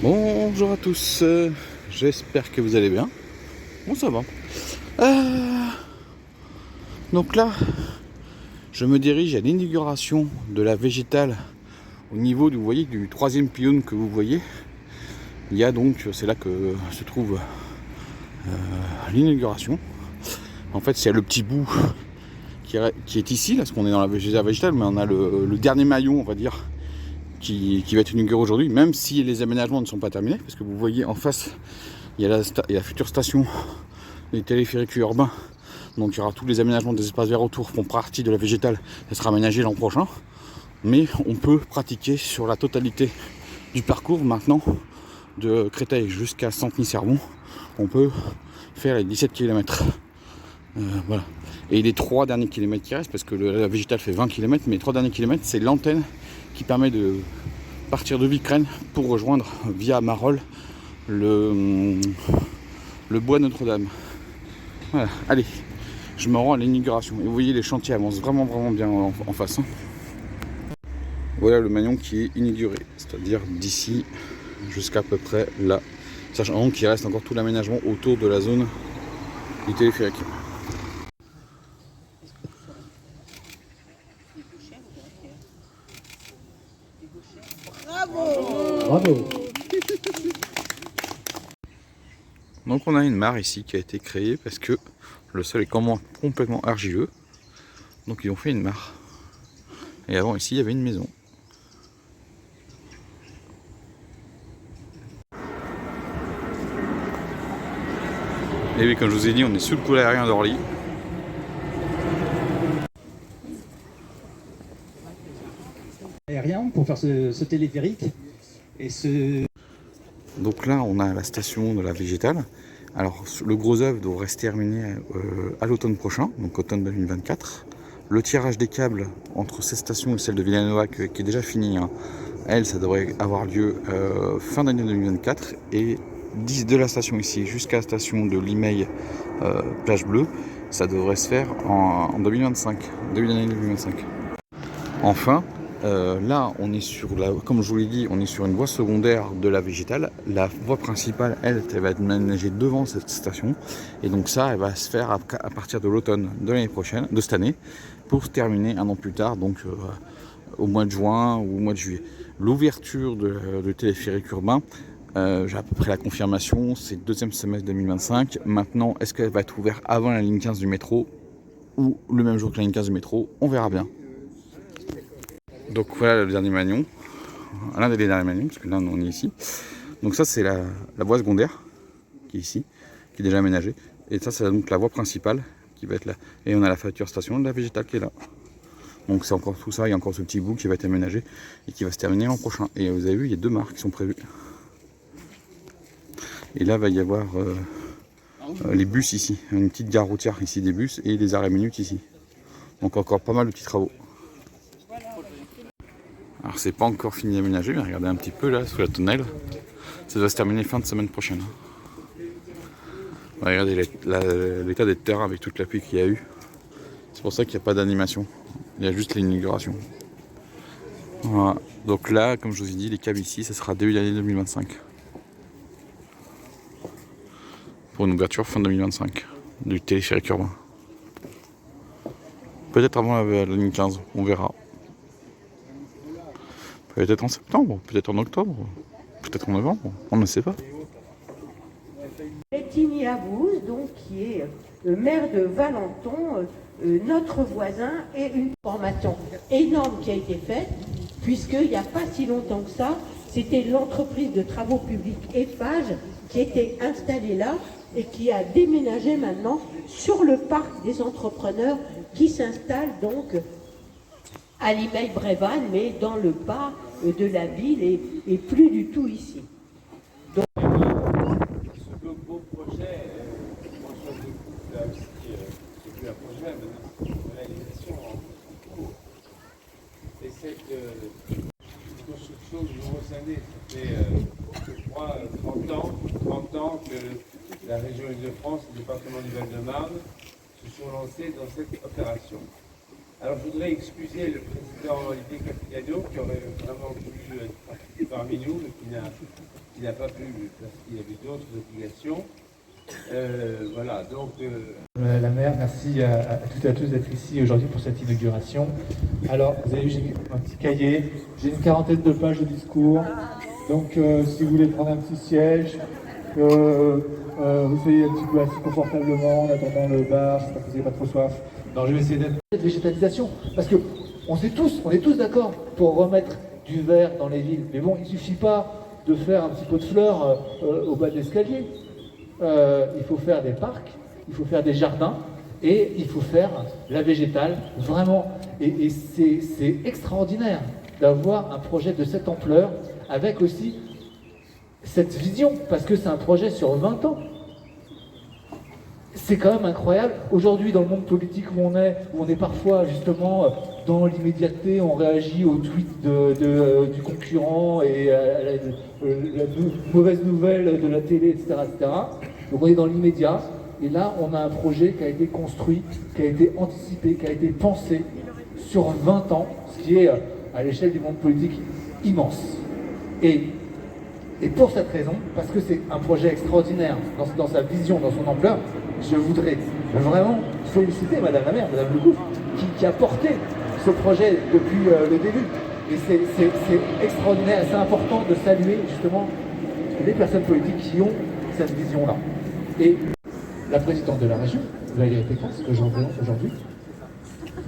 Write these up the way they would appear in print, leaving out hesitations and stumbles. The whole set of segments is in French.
Bonjour à tous, j'espère que vous allez bien. Bon, ça va. Euh, donc là, je me dirige à l'inauguration de la végétale au niveau vous voyez, du troisième pylône que vous voyez. Il y a donc, c'est là que se trouve l'inauguration. En fait, c'est le petit bout qui est ici, là, parce qu'on est dans la végétale, mais on a le dernier maillon, on va dire, qui va être inauguré aujourd'hui, même si les aménagements ne sont pas terminés, parce que vous voyez en face, il y a la future station des téléphériques urbains. Donc il y aura tous les aménagements des espaces verts autour, font partie de la végétale, ça sera aménagé l'an prochain. Mais on peut pratiquer sur la totalité du parcours maintenant, de Créteil jusqu'à Centeny-Sermon, on peut faire les 17 km. Voilà. Et les 3 derniers kilomètres qui restent, parce que la végétale fait 20 km, mais les 3 derniers kilomètres, c'est l'antenne qui permet de partir de Vicrène pour rejoindre via Marolles le bois Notre-Dame. Voilà, allez, je me rends à l'inauguration. Et vous voyez, les chantiers avancent vraiment bien en face. Voilà le maillon qui est inauguré, c'est-à-dire d'ici jusqu'à peu près là. Sachant qu'il reste encore tout l'aménagement autour de la zone du téléphérique. Bravo. Donc on a une mare ici qui a été créée parce que le sol est complètement argileux. Donc ils ont fait une mare. Et avant ici il y avait une maison. Et oui, comme je vous ai dit, on est sous le pôle aérien d'Orly. Aérien pour faire ce téléphérique et Donc là on a la station de la végétale. Alors le gros œuvre devrait se terminer à l'automne prochain, donc automne 2024. Le tirage des câbles entre cette station et celle de Villanovac qui est déjà finie, hein, elle, ça devrait avoir lieu fin d'année 2024. Et de la station ici jusqu'à la station de Limeil Plage Bleue, ça devrait se faire en 2025, début d'année 2025. Enfin, là, on est sur comme je vous l'ai dit, on est sur une voie secondaire de la végétale. La voie principale, elle va être aménagée devant cette station. Et donc ça, elle va se faire à partir de l'automne de l'année prochaine, de cette année, pour se terminer un an plus tard, donc au mois de juin ou au mois de juillet. L'ouverture de téléphérique urbain, j'ai à peu près la confirmation, c'est le deuxième semestre 2025. Maintenant, est-ce qu'elle va être ouverte avant la ligne 15 du métro ou le même jour que la ligne 15 du métro? On verra bien. Donc voilà le dernier maillon, l'un des derniers maillons, parce que là on est ici. Donc ça c'est la voie secondaire qui est ici, qui est déjà aménagée. Et ça c'est donc la voie principale qui va être là. Et on a la future station de la végétale qui est là. Donc c'est encore tout ça, il y a encore ce petit bout qui va être aménagé et qui va se terminer l'an prochain. Et vous avez vu, il y a 2 mares qui sont prévues. Et là va y avoir les bus ici, une petite gare routière ici des bus et des arrêts minutes ici. Donc encore pas mal de petits travaux. Alors c'est pas encore fini d'aménager, mais regardez un petit peu là sous la tonnelle. Ça doit se terminer fin de semaine prochaine. Regardez l'état des terrains avec toute la pluie qu'il y a eu. C'est pour ça qu'il n'y a pas d'animation. Il y a juste l'inauguration. Voilà. Donc là, comme je vous ai dit, les câbles ici, ça sera début d'année 2025. Pour une ouverture fin 2025 du téléphérique urbain. Peut-être avant la ligne 15, on verra. Peut-être en septembre, peut-être en octobre, peut-être en novembre, on ne sait pas. Bettini Abouz, donc, qui est le maire de Valenton, notre voisin, et une formation énorme qui a été faite, puisqu'il n'y a pas si longtemps que ça, c'était l'entreprise de travaux publics Eiffage qui était installée là et qui a déménagé maintenant sur le parc des entrepreneurs qui s'installent donc à Limeil-Brévannes, mais dans le bas de la ville et plus du tout ici. Ce beau projet, François a aussi vu un projet de réalisation en cours. Et cette construction de nombreuses années, ça fait, je crois, 30 ans que la région Île-de-France et le département du Val-de-Marne se sont lancés dans cette opération. Alors je voudrais excuser le président Olivier Capigliano qui aurait vraiment voulu être parmi nous, mais qui qu'il n'a pas pu parce qu'il avait d'autres obligations. Voilà, donc... Madame la maire, merci à toutes et à tous d'être ici aujourd'hui pour cette inauguration. Alors, vous avez vu, j'ai un petit cahier, j'ai une quarantaine de pages de discours. Donc, si vous voulez prendre un petit siège, vous soyez un petit peu assis confortablement en attendant le bar, j'espère que vous n'avez pas trop soif. Non, je vais essayer d'être cette végétalisation, parce que on est tous d'accord pour remettre du vert dans les villes. Mais bon, il ne suffit pas de faire un petit pot de fleurs au bas de l'escalier. Il faut faire des parcs, il faut faire des jardins et il faut faire la végétale, vraiment. Et c'est extraordinaire d'avoir un projet de cette ampleur avec aussi cette vision, parce que c'est un projet sur 20 ans. C'est quand même incroyable. Aujourd'hui, dans le monde politique où on est parfois justement dans l'immédiateté, on réagit aux tweets du concurrent et à la mauvaise nouvelle de la télé, etc., etc. Donc on est dans l'immédiat, et là on a un projet qui a été construit, qui a été anticipé, qui a été pensé sur 20 ans, ce qui est à l'échelle du monde politique immense. Et pour cette raison, parce que c'est un projet extraordinaire dans sa vision, dans son ampleur, je voudrais vraiment féliciter Madame la maire, Madame Legouf, qui a porté ce projet depuis le début. Et c'est extraordinaire, c'est important de saluer justement les personnes politiques qui ont cette vision-là. Et la présidente de la région, Valérie Pécresse, que je représente aujourd'hui,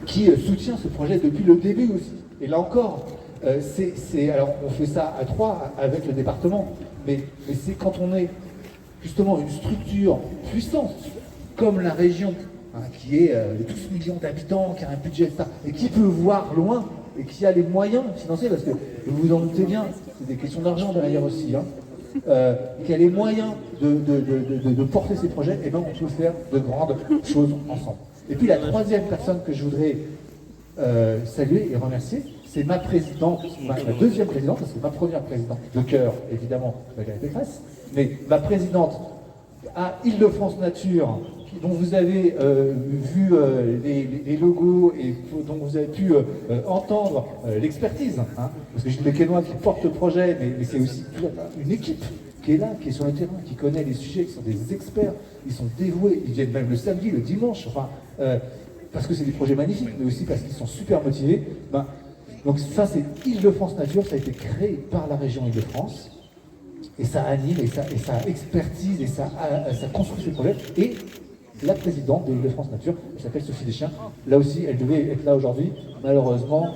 qui soutient ce projet depuis le début aussi. Et là encore, alors on fait ça à 3 avec le département, mais c'est quand on est justement une structure puissante comme la région, hein, qui est de 12 millions d'habitants, qui a un budget, etc., et qui peut voir loin, et qui a les moyens financiers, parce que vous vous en doutez bien, c'est des questions d'argent derrière aussi, hein, qui a les moyens de porter ces projets, et bien on peut faire de grandes choses ensemble. Et puis la troisième personne que je voudrais saluer et remercier, c'est ma présidente, ma deuxième présidente, parce que ma première présidente de cœur, évidemment, Valérie Pécresse, mais ma présidente à Île-de-France Nature, dont vous avez vu les logos et dont vous avez pu entendre l'expertise, hein, parce que j'ai des Quénois qui portent le projet, mais c'est aussi une équipe qui est là, qui est sur le terrain, qui connaît les sujets, qui sont des experts, ils sont dévoués, ils viennent même le samedi, le dimanche, enfin, parce que c'est des projets magnifiques, mais aussi parce qu'ils sont super motivés. Donc ça, c'est Île-de-France Nature, ça a été créé par la région Île-de-France, et ça anime, et ça expertise, et ça construit ces projets. Et la présidente de Île-de-France Nature, elle s'appelle Sophie Deschamps, là aussi, elle devait être là aujourd'hui. Malheureusement,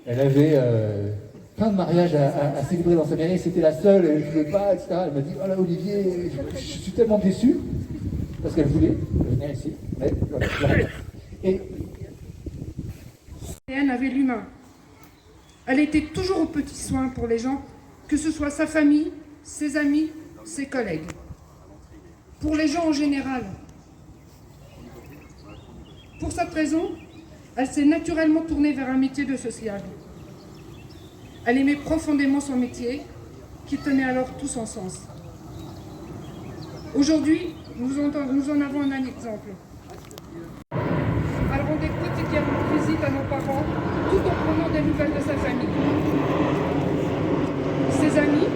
elle avait plein de mariages à célébrer dans sa mairie, c'était la seule, elle ne pouvait pas, etc. Elle m'a dit, oh là Olivier, je suis tellement déçu, parce qu'elle voulait venir ici, mais voilà. Et elle avait l'humain. Elle était toujours aux petits soins pour les gens, que ce soit sa famille, ses amis, ses collègues. Pour les gens en général. Pour cette raison, elle s'est naturellement tournée vers un métier de social. Elle aimait profondément son métier, qui tenait alors tout son sens. Aujourd'hui, nous en avons un exemple. Elle rendait quotidiennement visite à nos parents, tout en prenant des nouvelles de sa famille. Ses amis,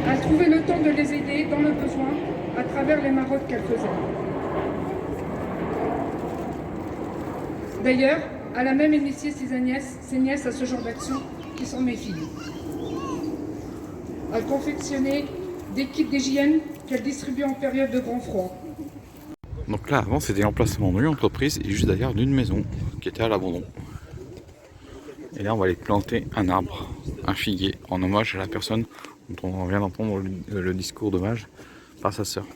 elle trouvait le temps de les aider dans le besoin à travers les maraudes qu'elle faisait. D'ailleurs, elle a même initié ses nièces à ce genre d'action, qui sont mes filles. Elle confectionnait des kits d'hygiène qu'elle distribuait en période de grand froid. Donc là, avant, c'était l'emplacement d'une entreprise et juste derrière d'une maison qui était à l'abandon. Et là, on va aller planter un arbre, un figuier, en hommage à la personne dont on vient d'entendre le discours d'hommage par sa sœur.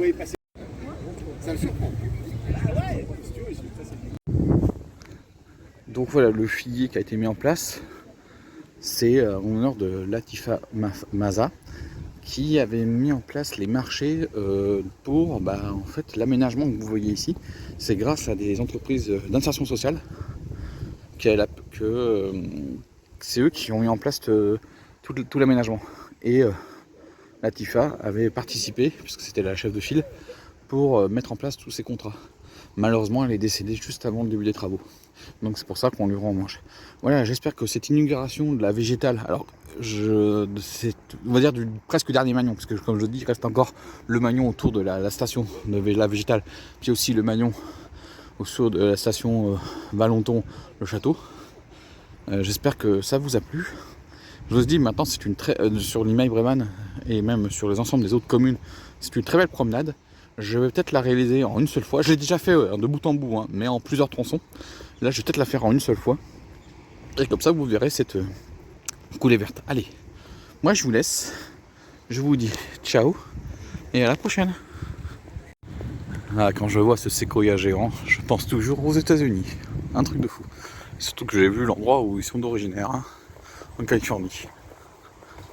voyez passer. Ça me surprend. Donc voilà, le figuier qui a été mis en place, c'est en honneur de Latifa Maza, qui avait mis en place les marchés pour en fait, l'aménagement que vous voyez ici. C'est grâce à des entreprises d'insertion sociale que c'est eux qui ont mis en place tout l'aménagement. Et Latifa avait participé, puisque c'était la chef de file, pour mettre en place tous ces contrats. Malheureusement, elle est décédée juste avant le début des travaux. Donc c'est pour ça qu'on lui rend hommage. Voilà, j'espère que cette inauguration de la végétale, alors c'est, on va dire, du presque dernier maillon, parce que comme je dis, il reste encore le maillon autour de la station de la végétale, puis aussi le maillon autour de la station Valenton, le château. J'espère que ça vous a plu. Je vous dis, maintenant c'est une sur l'Imaï Bréman et même sur les ensembles des autres communes, c'est une très belle promenade. Je vais peut-être la réaliser en une seule fois. Je l'ai déjà fait de bout en bout, mais en plusieurs tronçons. Là, je vais peut-être la faire en une seule fois. Et comme ça, vous verrez cette coulée verte. Allez, moi je vous laisse. Je vous dis ciao et à la prochaine. Ah, quand je vois ce séquoia géant, je pense toujours aux États-Unis. Un truc de fou. Surtout que j'ai vu l'endroit où ils sont d'originaire, en Californie.